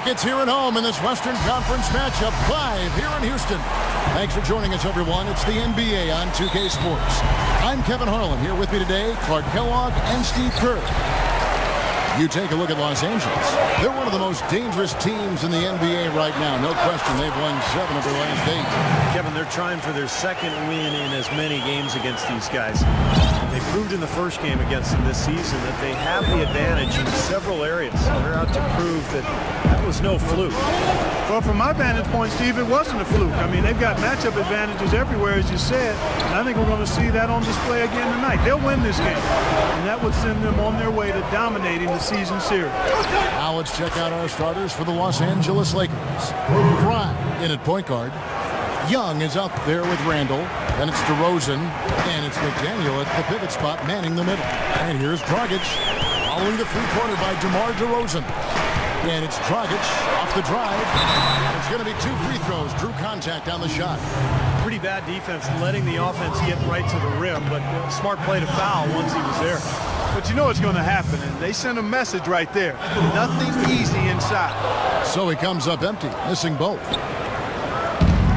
Rockets here at home in this Western Conference matchup, live here in Houston. Thanks for joining us, everyone. It's the NBA on 2K Sports. I'm Kevin Harlan. Here with me today, Clark Kellogg and Steve Kerr. You take a look at Los Angeles. They're one of the most dangerous teams in the NBA right now. No question, they've won 7 of their last 8. Kevin, they're trying for their second win in as many games against these guys. They proved in the first game against them this season that they have the advantage in several areas. They're out to prove that that was no fluke. Well, from my vantage point, Steve, it wasn't a fluke. I mean, they've got matchup advantages everywhere, as you said. And I think we're going to see that on display again tonight. They'll win this game, and that would send them on their way to dominating the season series. Now let's check out our starters for the Los Angeles Lakers. Bryant in at point guard. Young is up there with Randall. Then it's DeRozan, and it's McDaniel at the pivot spot, manning the middle. And here's Dragic, following the three-pointer by DeMar DeRozan. And it's Dragic off the drive. It's going to be 2 free throws. Drew contact on the shot. Pretty bad defense, letting the offense get right to the rim, but smart play to foul once he was there. But you know what's going to happen, and they send a message right there. Nothing easy inside. So he comes up empty, missing both.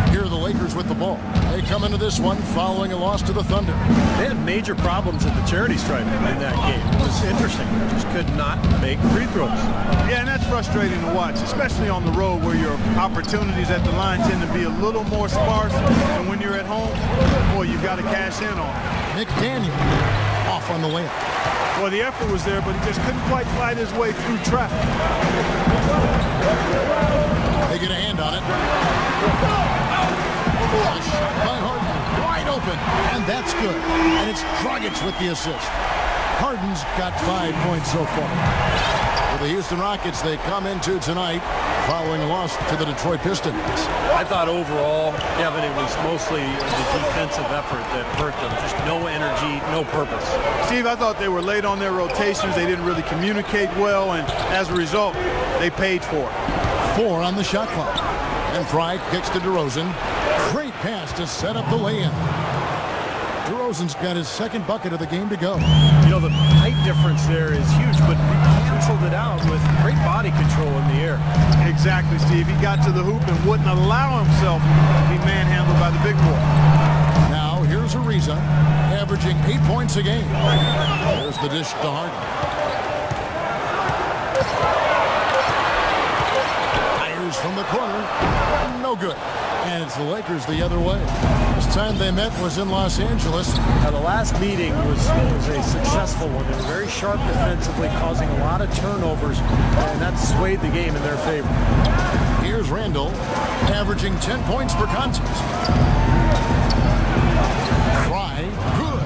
Here are the Lakers with the ball. They come into this one following a loss to the Thunder. They had major problems at the charity stripe in that game. It was interesting. They just could not make free throws. Yeah, and that's frustrating to watch, especially on the road where your opportunities at the line tend to be a little more sparse. And when you're at home, boy, you've got to cash in on it. McDaniel off on the layup. Well, the effort was there, but he just couldn't quite fight his way through traffic. They get a hand on it. A shot by Harden, wide open, and that's good. And it's Dragic with the assist. Harden's got 5 points so far. For the Houston Rockets, they come into tonight following a loss to the Detroit Pistons. I thought overall, Kevin, it was mostly the defensive effort that hurt them. Just no energy, no purpose. Steve, I thought they were late on their rotations. They didn't really communicate well, and as a result, they paid for it. 4 on the shot clock. And Fry kicks to DeRozan. Great pass to set up the lay-in. DeRozan's got his second bucket of the game to go. You know, the height difference there is huge, but he canceled it out with great body control in the air. Exactly, Steve. He got to the hoop and wouldn't allow himself to be manhandled by the big boy. Now, here's Ariza, averaging 8 points a game. There's the dish to Harden. Fires from the corner. No good. And it's the Lakers the other way. This time they met was in Los Angeles. Now, the last meeting was a successful one. They were very sharp defensively, causing a lot of turnovers, and that swayed the game in their favor. Here's Randall, averaging 10 points per contest. Fry, good.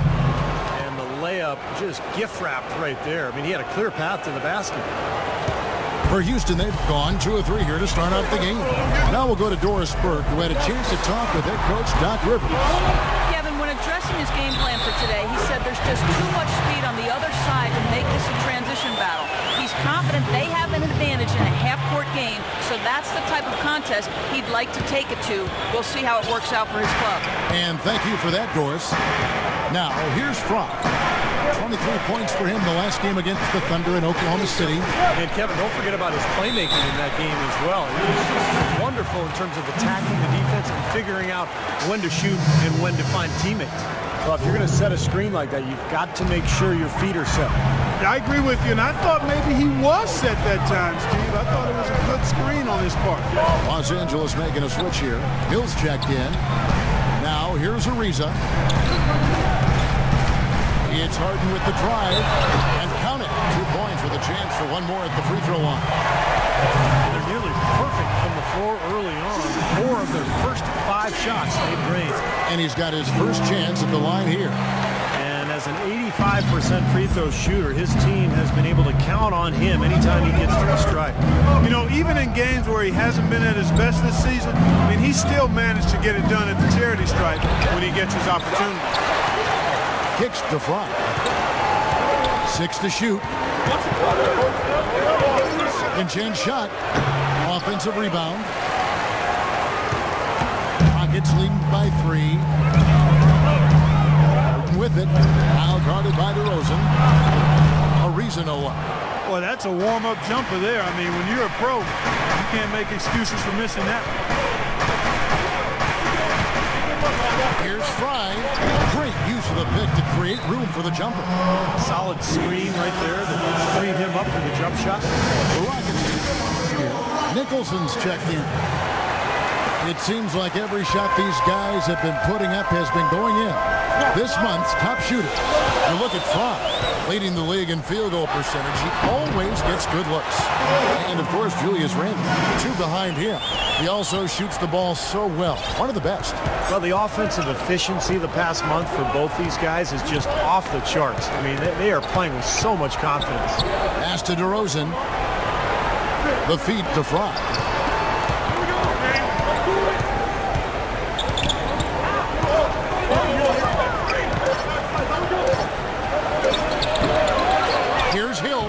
And the layup just gift-wrapped right there. I mean, he had a clear path to the basket. For Houston, they've gone 2 of 3 here to start out the game. Now we'll go to Doris Burke, who had a chance to talk with head coach Doc Rivers. Kevin, when addressing his game plan for today, he said there's just too much speed on the other side to make this a transition battle. He's confident they have an advantage in a half-court game, so that's the type of contest he'd like to take it to. We'll see how it works out for his club. And thank you for that, Doris. Now, here's Fry. 23 points for him the last game against the Thunder in Oklahoma City. And Kevin, don't forget about his playmaking in that game as well. He was just wonderful in terms of attacking the defense and figuring out when to shoot and when to find teammates. Well, if you're going to set a screen like that, you've got to make sure your feet are set. I agree with you, and I thought maybe he was set that time, Steve. I thought it was a good screen on his part. Los Angeles making a switch here. Hill's checked in. Now, here's Ariza. It's Harden with the drive, and count it. 2 points with a chance for one more at the free throw line. They're nearly perfect from the floor early on. 4 of their first 5 shots they drained. And he's got his first chance at the line here. And as an 85% free throw shooter, his team has been able to count on him anytime he gets to the stripe. You know, even in games where he hasn't been at his best this season, I mean, he still managed to get it done at the charity stripe when he gets his opportunity. Kicks to Fry. 6 to shoot. Second chance shot. Offensive rebound. Rockets leading by 3. Harden with it. Now guarded by DeRozan. Ariza no one. Boy, that's That's a warm-up jumper there. I mean, when you're a pro, you can't make excuses for missing that. Here's Fry. Great use of the pick to create room for the jumper. Solid screen right there that freed him up for the jump shot. The Rockets. Nicholson's checked in. It seems like every shot these guys have been putting up has been going in. This month's top shooter. You look at Fry, leading the league in field goal percentage. He always gets good looks. And, of course, Julius Randle, 2 behind him. He also shoots the ball so well. One of the best. Well, the offensive efficiency the past month for both these guys is just off the charts. I mean, they are playing with so much confidence. Pass to DeRozan. The feed to Fry. Here's Hill.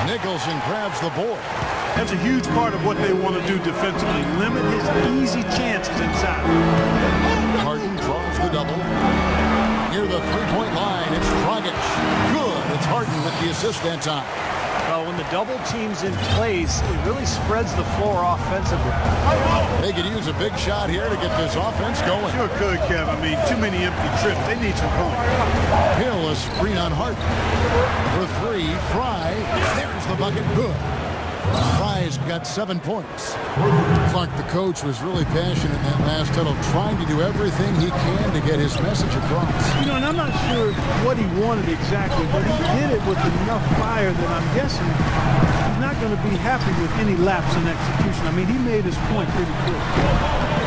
Nicholson grabs the board. That's a huge part of what they want to do defensively. Limit his easy chances inside. Harden draws the double. Near the three-point line, it's Dragic. Good. It's Harden with the assist that time. Well, when the double team's in place, it really spreads the floor offensively. They could use a big shot here to get this offense going. Sure could, Kev. I mean, too many empty trips. They need some points. Hill, a screen on Harden. For 3, Fry. There's the bucket. Good. Fry's got 7 points. Clark, the coach, was really passionate in that last huddle, trying to do everything he can to get his message across. You know, and I'm not sure what he wanted exactly, but he did it with enough fire that I'm guessing he's not going to be happy with any lapse in execution. I mean, he made his point pretty quick.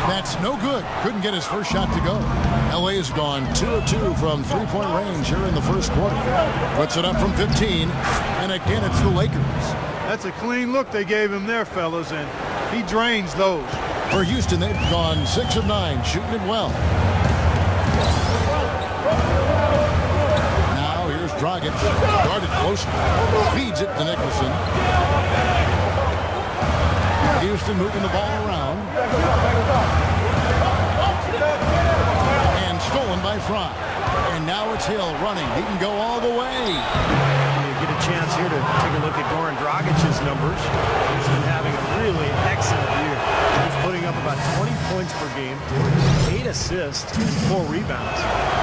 That's no good. Couldn't get his first shot to go. LA has gone 2 of 2 from three-point range here in the first quarter. Puts it up from 15, and again it's the Lakers. That's a clean look they gave him there, fellas, and he drains those. For Houston, they've gone 6 of 9, shooting it well. Now here's Dragic, guarded closely, feeds it to Nicholson. Houston moving the ball around. And stolen by Fry. And now it's Hill running. He can go all the way. Get a chance here to take a look at Goran Dragic's numbers. He's been having a really excellent year. He's putting up about 20 points per game, 8 assists, and 4 rebounds.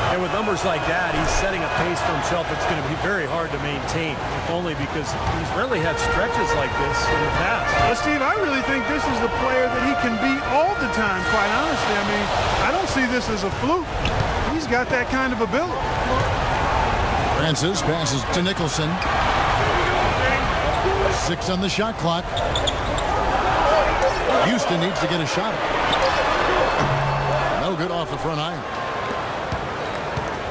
And with numbers like that, he's setting a pace for himself that's going to be very hard to maintain, if only because he's rarely had stretches like this in the past. Well, Steve, I really think this is the player that he can be all the time, quite honestly. I mean, I don't see this as a fluke. He's got that kind of ability. Francis passes to Nicholson. 6 on the shot clock. Houston needs to get a shot. No good off the front iron.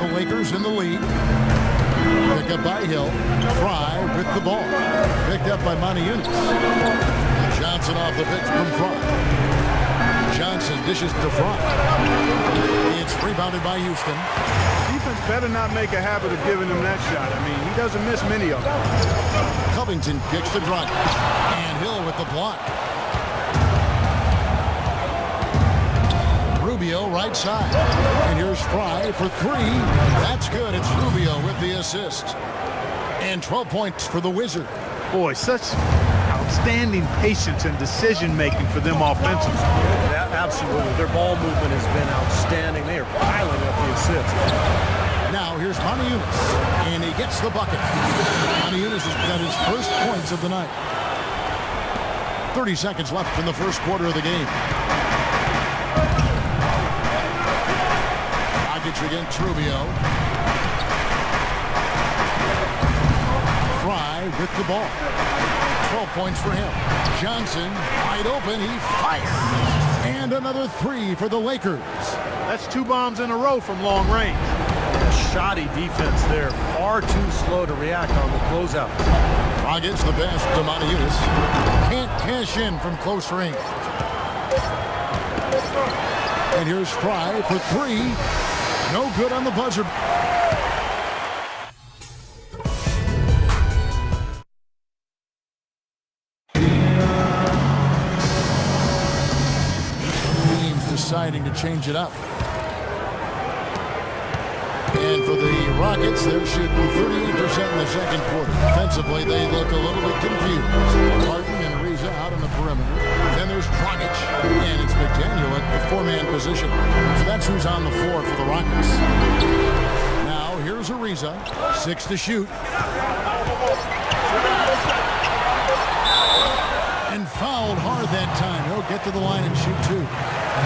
The Lakers in the lead. Pick up by Hill. Fry with the ball. Picked up by Monty Eunice. Johnson off the pitch from Fry. Johnson dishes to Fry. It's rebounded by Houston. Defense better not make a habit of giving him that shot. I mean, he doesn't miss many of them. Covington kicks to Dragic. And Hill with the block. Rubio right side. And here's Fry for 3. That's good. It's Rubio with the assist. And 12 points for the Wizard. Boy, such outstanding patience and decision-making for them offensively. Yeah, absolutely. Their ball movement has been outstanding. They are piling up the assists. Now here's Monty Eunice, and he gets the bucket. Monty Eunice has got his first points of the night. 30 seconds left in the first quarter of the game. Dragic against Rubio. Fry with the ball. 12 points for him. Johnson wide open. He fires. And another 3 for the Lakers. That's 2 bombs in a row from long range. Shoddy defense there. Far too slow to react on the closeout. Dragic the best to Monty Eunice. Can't cash in from close range. And here's Fry for 3. No good on the buzzer. Teams deciding to change it up. And And for the Rockets, they're shooting 38% in the second quarter. Defensively, they look a little bit confused. Harden and Ariza out on the perimeter. Then there's Dragic, and it's McDaniel at the four-man position. So that's who's on the floor for the Rockets. Now, here's Ariza. 6 to shoot. And fouled hard that time. He'll get to the line and shoot 2.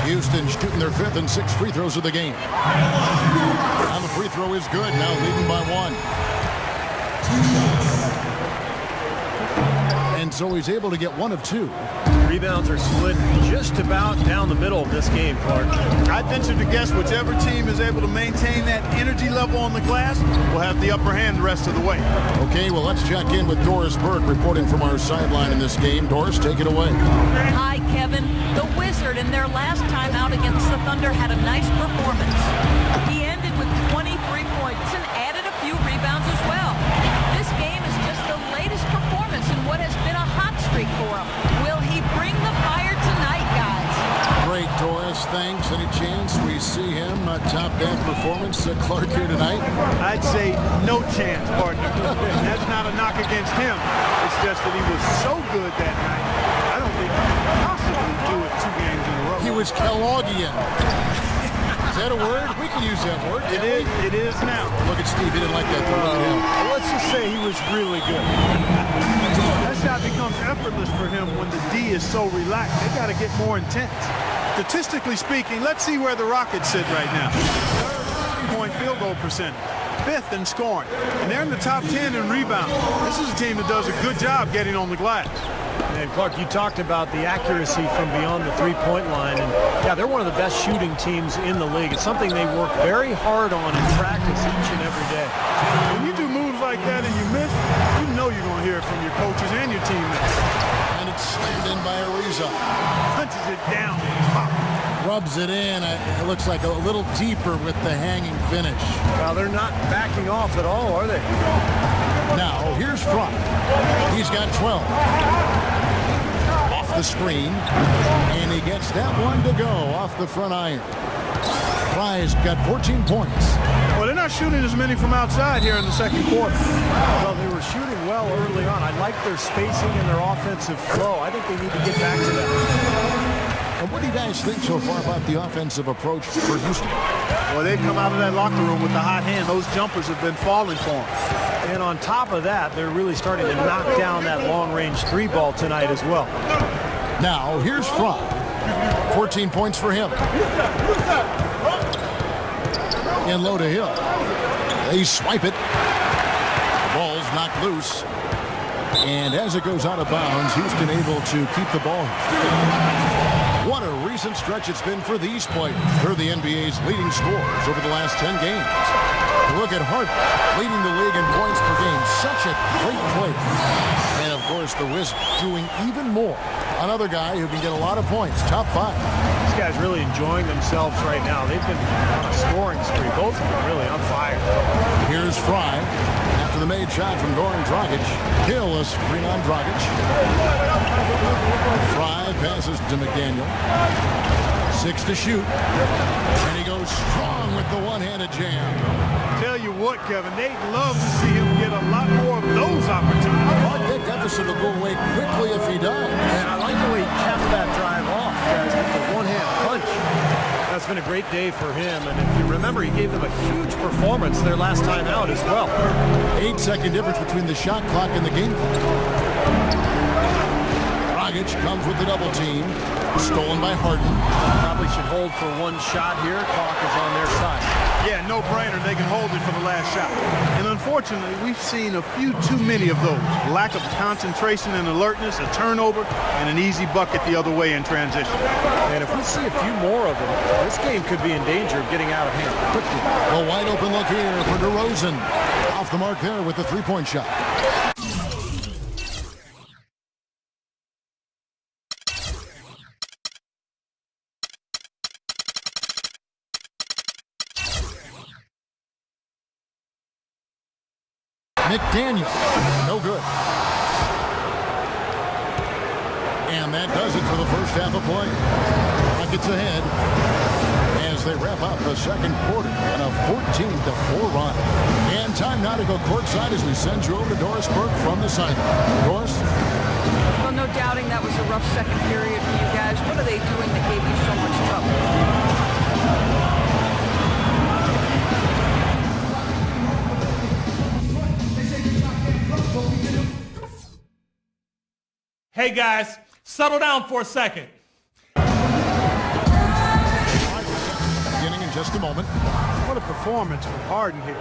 Houston shooting their 5th and 6th free throws of the game. Now the free throw is good. Now leading by 1. And so he's able to get 1 of 2. Rebounds are split just about down the middle of this game, Clark. I'd venture to guess whichever team is able to maintain that energy level on the glass will have the upper hand the rest of the way. Okay, well, let's check in with Doris Burke reporting from our sideline in this game. Doris, take it away. Hi, Kevin. The Wizard in their last time out against the Thunder had a nice performance. He ended with 23 points and added a few rebounds as well. This game is just the latest performance in what has been a hot streak for him. Will he bring the fire tonight, guys? Great, Doris. Thanks. Any chance we see him top that performance at Clark here tonight? I'd say no chance, partner. And that's not a knock against him. It's just that he was so good that night. I don't think he could possibly do it 2 games in a row. He was Kellogghian. Is that a word? We can use that word. It is now. Look at Steve. He didn't like that. Look at him. Let's just say he was really good. That shot becomes effortless for him when the D is so relaxed. They got to get more intense. Statistically speaking, let's see where the Rockets sit right now. 30-point field goal percentage. 5th in scoring. And they're in the top 10 in rebounding. This is a team that does a good job getting on the glass. And Clark, you talked about the accuracy from beyond the three-point line. And yeah, they're one of the best shooting teams in the league. It's something they work very hard on in practice each and every day. When you do moves like that and you miss, you know you're going to hear it from your coaches and your teammates. And it's slammed in by Ariza. Punches it down on top. Rubs it in. It looks like a little deeper with the hanging finish. Well, they're not backing off at all, are they? Now, here's Fry. He's got 12. Off the screen. And he gets that one to go off the front iron. Fry's got 14 points. Well, they're not shooting as many from outside here in the second quarter. Well, they were shooting well early on. I like their spacing and their offensive flow. I think they need to get back to that. And what do you guys think so far about the offensive approach for Houston? Well, they've come out of that locker room with the hot hand. Those jumpers have been falling for them. And on top of that, they're really starting to knock down that long-range 3-ball tonight as well. Now, here's Fry. 14 points for him. And low to Hill. They swipe it. The ball's knocked loose. And as it goes out of bounds, Houston able to keep the ball. What a recent stretch it's been for these players. They're the NBA's leading scorers over the last 10 games. Look at Hart leading the league in points per game. Such a great player. And, of course, the Wizards doing even more. Another guy who can get a lot of points. Top 5. These guys really enjoying themselves right now. They've been on a scoring spree. Both of them really on fire. Here's Fry. After the made shot from Goran Dragic. Hill a screen on Dragic. Fry passes to McDaniel. 6 to shoot. And he goes strong with the one-handed jam. Tell you what, Kevin, they'd love to see him get a lot more of those opportunities. But that deficit will go away quickly if he does. And I like the way he kept that drive off, guys, with the one-hand punch. That's been a great day for him. And if you remember, he gave them a huge performance their last time out as well. 8-second difference between the shot clock and the game clock. Dragic comes with the double team. Stolen by Harden. Probably should hold for one shot here. Clock is on their side. Yeah, no brainer. They can hold it for the last shot. And unfortunately, we've seen a few too many of those. Lack of concentration and alertness, a turnover, and an easy bucket the other way in transition. And if we see a few more of them, this game could be in danger of getting out of hand quickly. A wide open look here for DeRozan. Off the mark there with the three-point shot. McDaniel, no good. And that does it for the first half of play. Rockets ahead as they wrap up the second quarter on a team to 4 runs. And time now to go courtside as we send you over to Doris Burke from the sideline. Doris? Well, no doubting that was a rough second period for you guys. What are they doing that gave you so much trouble? Hey guys, settle down for a second. Beginning in just a moment. What a performance from Harden here.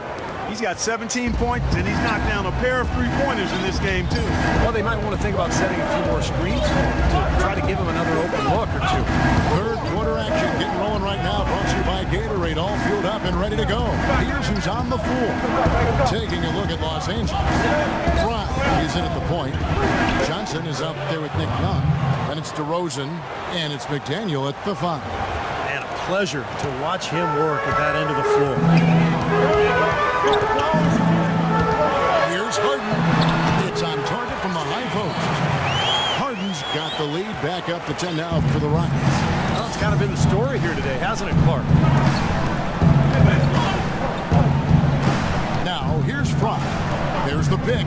He's got 17 points, and he's knocked down a pair of three-pointers in this game, too. Well, they might want to think about setting a few more screens for him to try to give him another open look or two. Third quarter action getting rolling right now. Brought to you by Gatorade, all fueled up and ready to go. Here's who's on the floor. Taking a look at Los Angeles. Fry is in at the point. Johnson is up there with Nick Young. Then it's DeRozan, and it's McDaniel at the 5. Man, a pleasure to watch him work at that end of the floor. Here's Harden. It's on target from the high post. Harden's got the lead back up to 10 now for the Rockets. Well, it's kind of been the story here today, hasn't it, Clark? Now, here's Fry. There's the pick.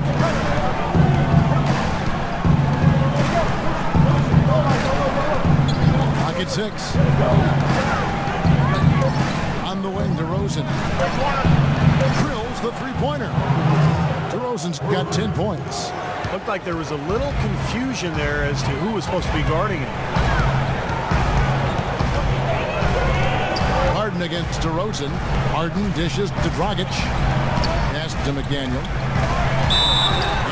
Pocket 6. On the wing, DeRozan. Drills the three-pointer. DeRozan's got 10 points. Looked like there was a little confusion there as to who was supposed to be guarding him. Harden against DeRozan. Harden dishes to Dragic. Pass to McDaniel.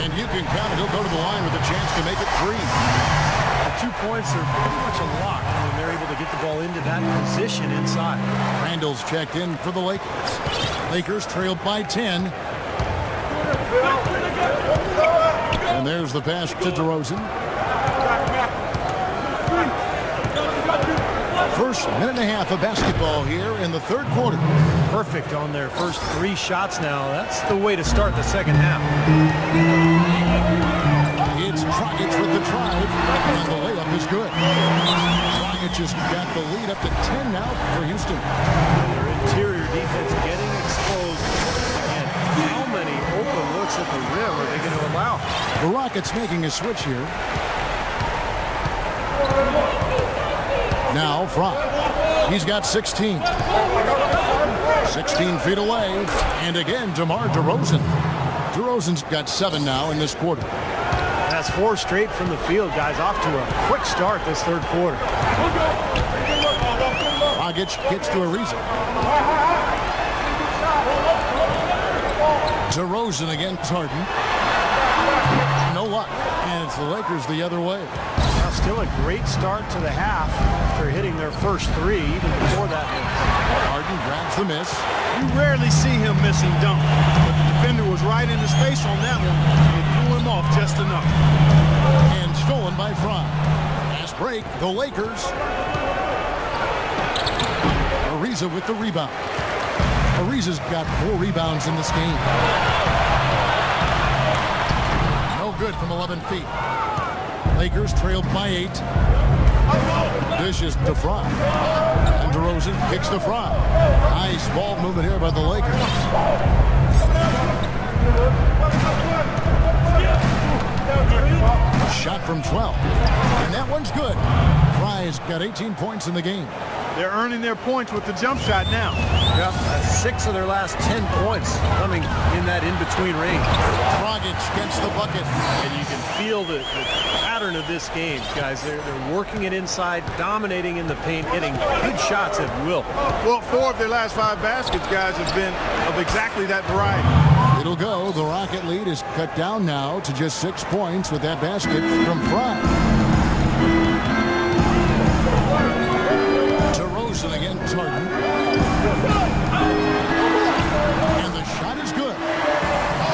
And you can count it. He'll go to the line with a chance to make it 3. The 2 points are pretty much a lock when they're able to get the ball into that position inside. Randall's checked in for the Lakers. Lakers trailed by 10. And there's the pass to DeRozan. First minute and a half of basketball here in the third quarter. Perfect on their first 3 shots now. That's the way to start the second half. It's Dragic with the drive, and the layup is good. Dragic has got the lead up to 10 now for Houston. Their interior defense getting exposed. Again, how many open looks at the rim are they going to allow? The Rockets making a switch here. Now Fry. He's got 16. 16 feet away. And again, DeMar DeRozan. DeRozan's got 7 now in this quarter. That's 4 straight from the field, guys. Off to a quick start this third quarter. Dragic gets to Ariza. DeRozan against Harden. No luck. And it's the Lakers the other way. Now still a great start to the half after hitting their first 3 even before that miss. Harden grabs the miss. You rarely see him missing dunk, but the defender was right in his face on that one. It threw him off just enough. And stolen by Fry. Fast break, the Lakers. Ariza with the rebound. Ariza's got 4 rebounds in this game. No good from 11 feet. Lakers trailed by 8. Dishes to Fry. And DeRozan kicks to Fry. Nice ball movement here by the Lakers. Shot from 12. And that one's good. Fry's got 18 points in the game. They're earning their points with the jump shot now. Yep, that's 6 of their last 10 points coming in that in-between range. Dragic gets the bucket. And you can feel the pattern of this game, guys. They're working it inside, dominating in the paint, getting good shots at will. Well, 4 of their last 5 baskets, guys, have been of exactly that variety. It'll go. The Rocket lead is cut down now to just 6 points with that basket from Fry. DeRozan against Harden. And the shot is good.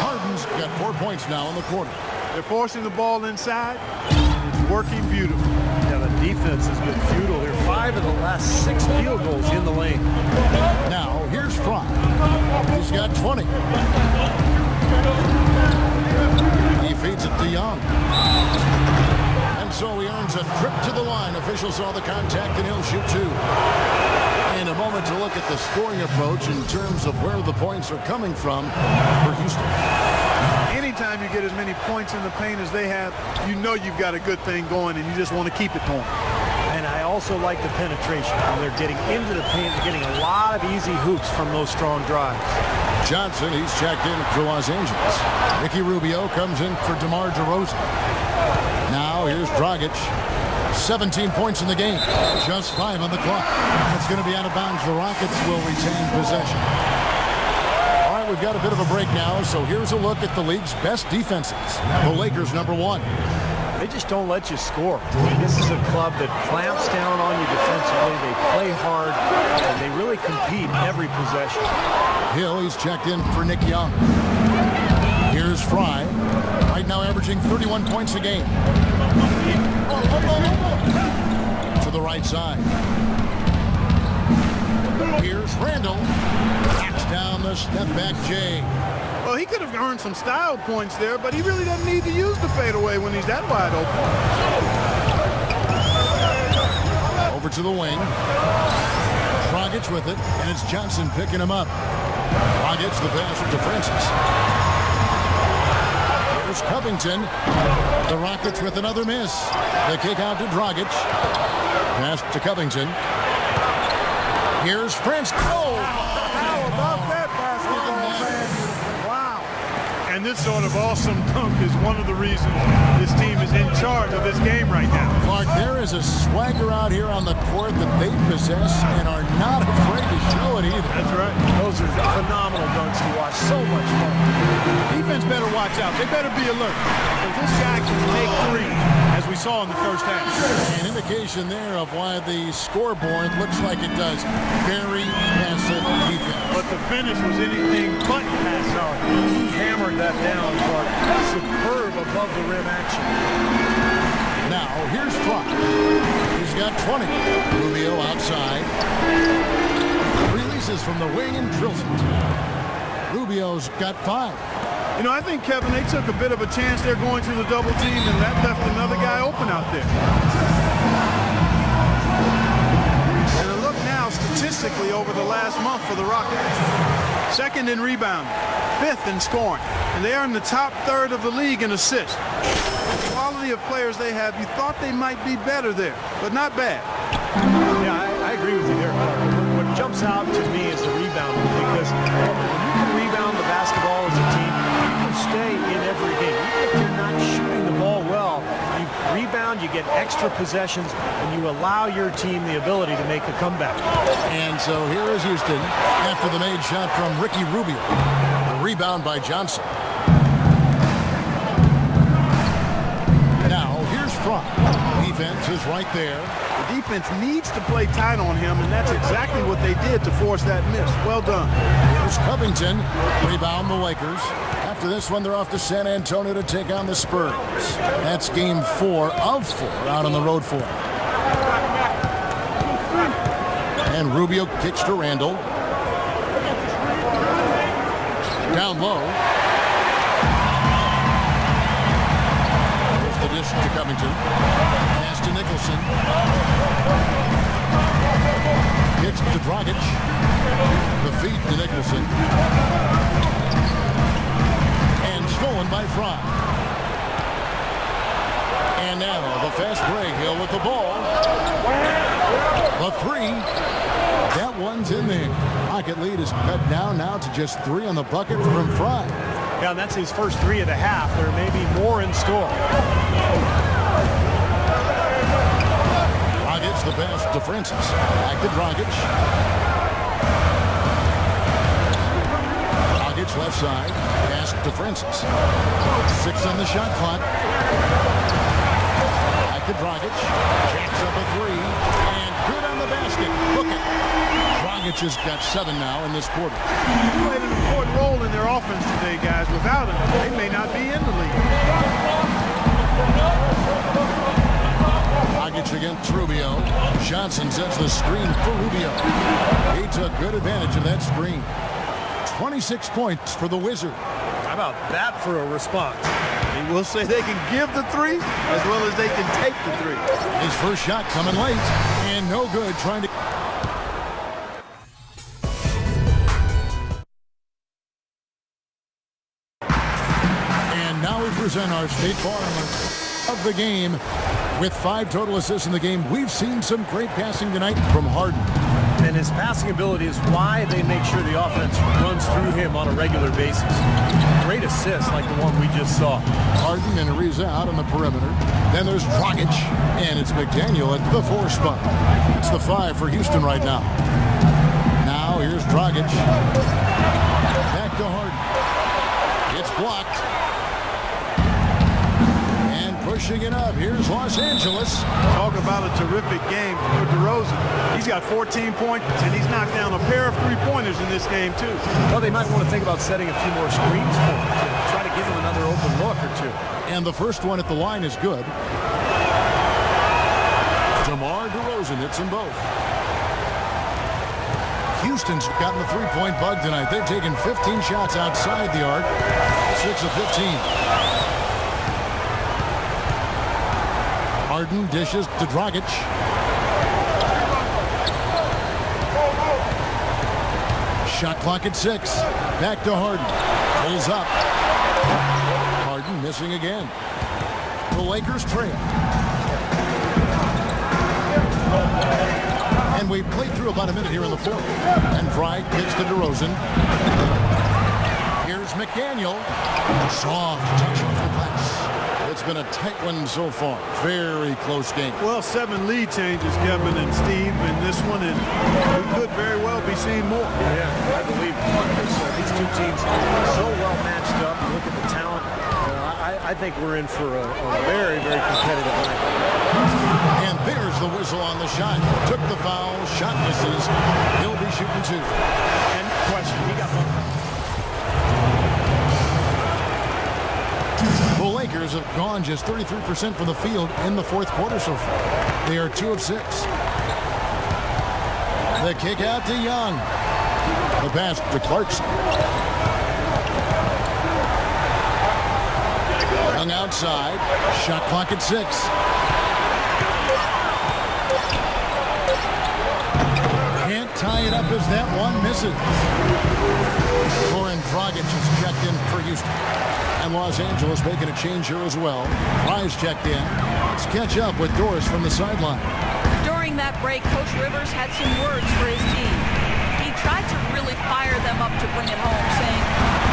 Harden's got 4 points now in the quarter. They're forcing the ball inside. It's working beautifully. Yeah, the defense has been futile here. 5 of the last 6 field goals in the lane. Now, here's Fry. He's got 20. He feeds it to Young. And so he earns a trip to the line. Officials saw the contact, and he'll shoot two. In a moment to look at the scoring approach in terms of where the points are coming from for Houston. Anytime you get as many points in the paint as they have, you know you've got a good thing going, and you just want to keep it going. And I also like the penetration. When they're getting into the paint, they're getting a lot of easy hoops from those strong drives. Johnson, he's checked in for Los Angeles. Ricky Rubio comes in for DeMar DeRozan. Now here's Dragic. 17 points in the game. Just 5 on the clock. It's going to be out of bounds. The Rockets will retain possession. All right, we've got a bit of a break now, so here's a look at the league's best defenses. The Lakers, #1. They just don't let you score. I mean, this is a club that clamps down on you defensively. They play hard, and they really compete every possession. Hill, he's checked in for Nick Young. Here's Fry, right now averaging 31 points a game. To the right side. Here's Randall. Backs down the step-back J. Well, he could have earned some style points there, but he really doesn't need to use the fadeaway when he's that wide open. Over to the wing. Dragic with it, and it's Johnson picking him up. Dragic the pass to Francis. Here's Covington. The Rockets with another miss. The kick out to Dragic. Pass to Covington. Here's Francis. Oh! How about that basketball, man? Wow. And this sort of awesome dunk is one of the reasons this team is in charge of this game right now. Clark, there is a swagger out here on the court that they possess and are not afraid to show it either. That's right. Those are phenomenal dunks to watch. So much fun. Defense better watch out. They better be alert. Because this guy can make threes, as we saw in the first half. An indication there of why the scoreboard looks like it does. Very passive defense. But the finish was anything but passive. He hammered that down, but superb above the rim action. Now, here's Fry. He's got 20. Rubio outside. Releases from the wing and drills it. Rubio's got 5. You know, I think, Kevin, they took a bit of a chance there going through the double team, and that left another guy open out there. And a look now statistically over the last month for the Rockets. Second in rebounding, 5th in scoring, and they are in the top third of the league in assists. The quality of players they have, you thought they might be better there, but not bad. Yeah, I agree with you there, Clark. What jumps out to me is the rebounding, because when you can rebound the basketball as a team, you can stay in every game. Even if you're not shooting the ball well, you rebound, you get extra possessions, and you allow your team the ability to make a comeback. And so here is Houston after the made shot from Ricky Rubio. The rebound by Johnson. Now, here's Fry. Defense is right there. The defense needs to play tight on him, and that's exactly what they did to force that miss. Well done. Here's Covington. Rebound the Lakers. After this one, they're off to San Antonio to take on the Spurs. That's game 4 of 4 out on the road for them. And Rubio kicks to Randall. Down low. There's the dish to Covington. Pass to Nicholson. Kicks to Dragic. The feed to Nicholson. And stolen by Fry. And now the fast break. Hill with the ball. The 3. That one's in there. Rocket lead is cut down now to just 3 on the bucket from Fry. Yeah, and that's his first 3 of the half. There may be more in store. Dragic the pass to Francis. Back to Dragic. Dragic left side. Pass to Francis. 6 on the shot clock. Back to Dragic. Jacks up a 3. And good on the basket. Look it. Dragic has got 7 now in this quarter. He played an important role in their offense today, guys. Without him, they may not be in the league. Dragic against Rubio. Johnson sets the screen for Rubio. He took good advantage of that screen. 26 points for the Wizard. How about that for a response? He will say they can give the three as well as they can take the three. His first shot coming late and no good, trying to... And now we present our State Farm of the game. With 5 total assists in the game, we've seen some great passing tonight from Harden. And his passing ability is why they make sure the offense runs through him on a regular basis. Great assists like the one we just saw. Harden and Ariza out on the perimeter. Then there's Dragic, and it's McDaniel at the 4 spot. It's the 5 for Houston right now. Now here's Dragic. Back to Harden. It's blocked. Pushing it up. Here's Los Angeles. Talk about a terrific game for DeRozan. He's got 14 points, and he's knocked down a pair of three-pointers in this game, too. Well, they might want to think about setting a few more screens for him to try to give him another open look or two. And the first one at the line is good. DeMar DeRozan hits them both. Houston's gotten the three-point bug tonight. They've taken 15 shots outside the arc. 6 of 15. Harden dishes to Dragic. Shot clock at 6. Back to Harden. Pulls up. Harden missing again. The Lakers trail. And we've played through about a minute here in the fourth. And Fry gets to DeRozan. Here's McDaniel. Soft touch off the glass. It's been a tight one so far. Very close game. Well, 7 lead changes, Kevin and Steve, in this one, and we could very well be seeing more. Yeah, I believe these two teams so well matched up. You look at the talent. I think we're in for a very, very competitive night. And there's the whistle on the shot. Took the foul. Shot misses. He'll be shooting 2. And question, he got one. The Lakers have gone just 33% from the field in the fourth quarter so far. They are 2 of 6. The kick out to Young. The pass to Clarkson. Young outside. Shot clock at 6. Can't tie it up as that one misses. Goran Dragic is checked in for Houston. And Los Angeles making a change here as well. Fry's checked in. Let's catch up with Doris from the sideline. During that break, Coach Rivers had some words for his team. He tried to really fire them up to bring it home, saying,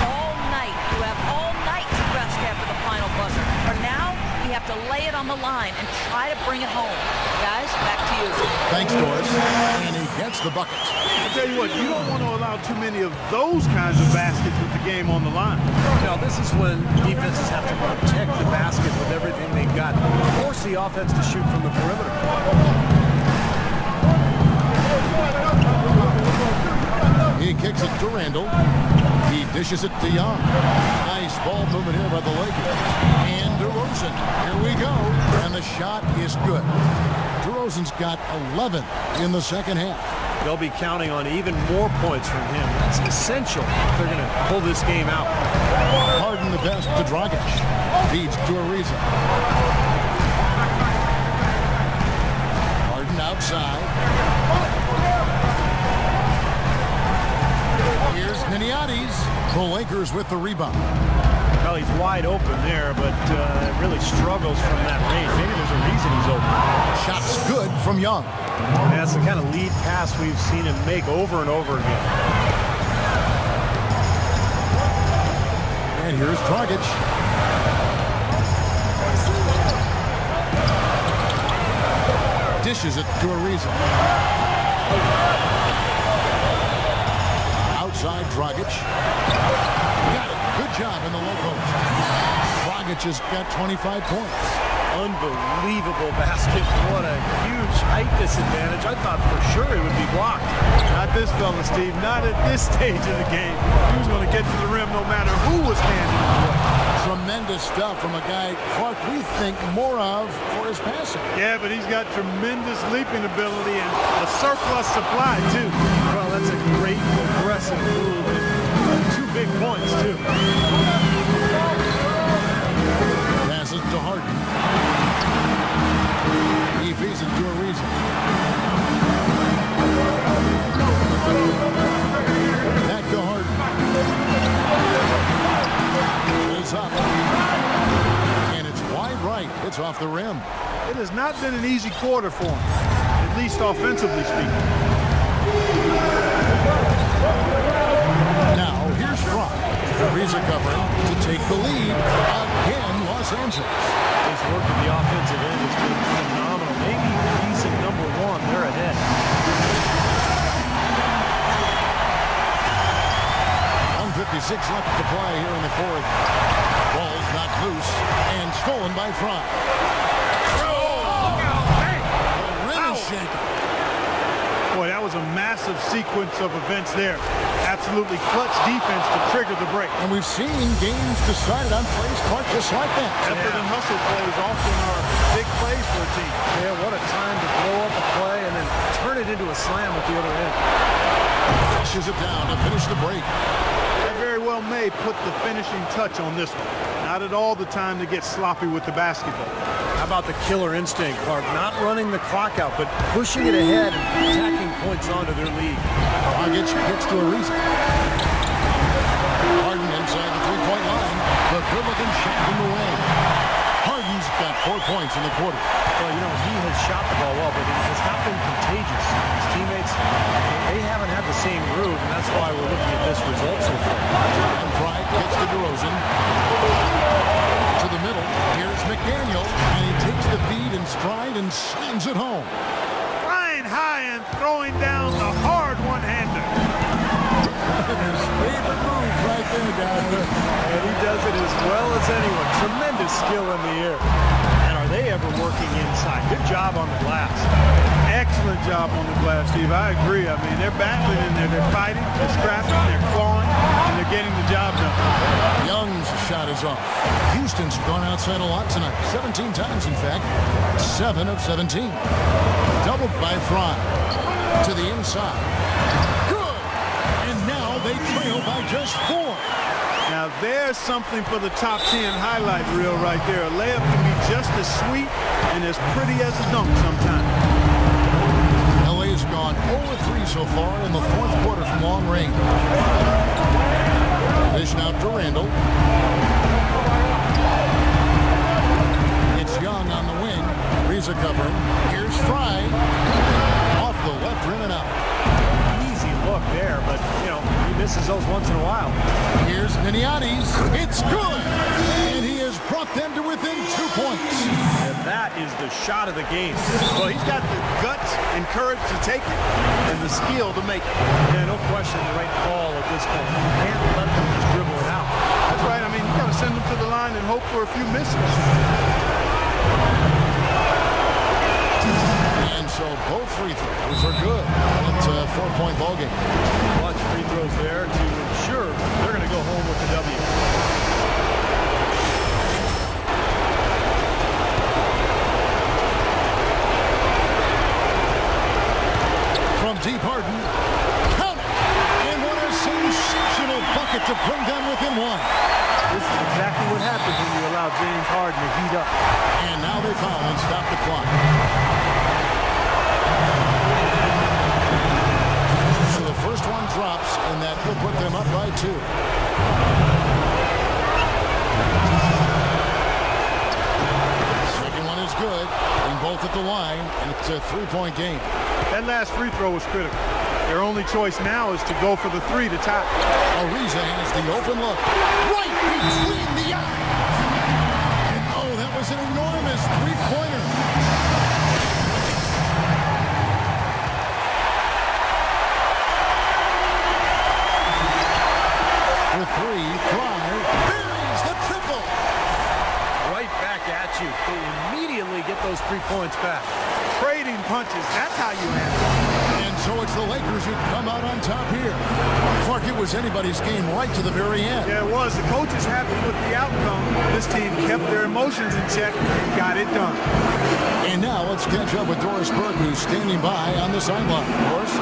all night, you have all night to rest after the final buzzer. For now, we have to lay it on the line and try to bring it home. Guys, back to you. Thanks, Doris. And he gets the bucket. I tell you what, you don't want to allow too many of those kinds of baskets with the game on the line. Now, this is when defenses have to protect the basket with everything they've got. Force the offense to shoot from the perimeter. He kicks it to Randall. He dishes it to Young. Nice ball movement here by the Lakers. And DeRozan. Here we go. And the shot is good. DeRozan's got 11 in the second half. They'll be counting on even more points from him. That's essential if they're going to pull this game out. Harden the best to Dragic. Feeds to Ariza. Harden outside. Here's Niniades. The Lakers with the rebound. Well, he's wide open there, but really struggles from that range. Maybe there's a reason he's open. Shot's good from Young. And that's the kind of lead pass we've seen him make over and over again. And here's Dragic. Dishes it to Ariza. Outside Dragic. Got it. Good job in the low post. Dragic has got 25 points. Unbelievable basket. What a huge height disadvantage. I thought for sure it would be blocked. Not this fella, Steve. Not at this stage of the game. He was going to get to the rim no matter who was standing in the way. Tremendous stuff from a guy, Clark, we think more of for his passing. Yeah, but he's got tremendous leaping ability and a surplus supply, too. Well, that's a great aggressive move. And 2 big points, too. is up. And it's wide right. It's off the rim. It has not been an easy quarter for him, at least offensively speaking. Now, here's Fry. Reza covering to take the lead. Again, Los Angeles. His work at the offensive end has been phenomenal. Maybe easy number one. They're ahead. 1:56 left to play here in the fourth. Ball's not loose and stolen by Fry. The rim is shaken. Boy, that was a massive sequence of events there. Absolutely clutch defense to trigger the break. And we've seen games decided on plays caught just like that. Effort and hustle plays often are big plays for a team. Yeah, what a time to blow up a play and then turn it into a slam at the other end. Pushes it down to finish the break. They very well may put the finishing touch on this one. Not at all the time to get sloppy with the basketball. How about the killer instinct, Clark? Not running the clock out, but pushing it ahead and tacking points onto their lead. Dragic gets to Ariza. Harden inside the three-point line. The good-looking shot in the way. Harden's got 4 points in the quarter. Well, you know, he has shot the ball well, but it has not been contagious. His teammates, they haven't had the same groove, and that's why we're looking at this result so far. And Pride gets to DeRozan. To the middle. Here's McDaniel. And he takes the feed in stride and slams it home. Flying high and throwing down the hard one-hander. His favorite move right there, guys. And he does it as well as anyone. Tremendous skill in the air. And are they ever working inside? Good job on the glass. Excellent job on the glass, Steve. I agree. I mean, they're battling in there. They're fighting, they're scrapping, they're clawing, and they're getting the job done. Young's shot is off. Houston's gone outside a lot tonight. 17 times, in fact. 7 of 17. Doubled by Fry. To the inside. Good! And now they trail by just 4. Now, there's something for the top 10 highlight reel right there. A layup can be just as sweet and as pretty as a dunk sometimes. LA has gone 0-3 so far in the fourth quarter from long range. Dish out to Randall. It's Young on the wing. Reza covering. Here's Fry. Off the left rim and out. Easy look there, but, you know, he misses those once in a while. Here's Niniades. It's good! And he has brought them to within 2 points. And that is the shot of the game. Well, he's got the guts and courage to take it and the skill to make it. Yeah, no question, the right call at this point. You can't let them just dribble it out. That's right. I mean, you got to send them to the line and hope for a few misses. And so both free throws are good. It's a 4-point ball game. Watch free throws there to ensure they're going to go home with the W. From deep, Harden. Count it! And what a sensational bucket to bring them within 1. This is exactly what happens when you allow James Harden to heat up. And now they foul and stop the clock. So the first one drops, and that will put them up by 2. Second one is good. And both at the line, and it's a 3-point game. That last free throw was critical. Their only choice now is to go for the 3 to tie. Ariza has the open look. Right between the eyes. And oh, that was an enormous three-pointer. The 3, Fry buries the triple. Right back at you. They immediately get those 3 points back. Trading punches, that's how you handle it. And so it's the Lakers who come out on top here. Clark, it was anybody's game right to the very end. Yeah, it was. The coach is happy with the outcome. This team kept their emotions in check and got it done. And now let's catch up with Doris Burke, who's standing by on the sideline. Doris?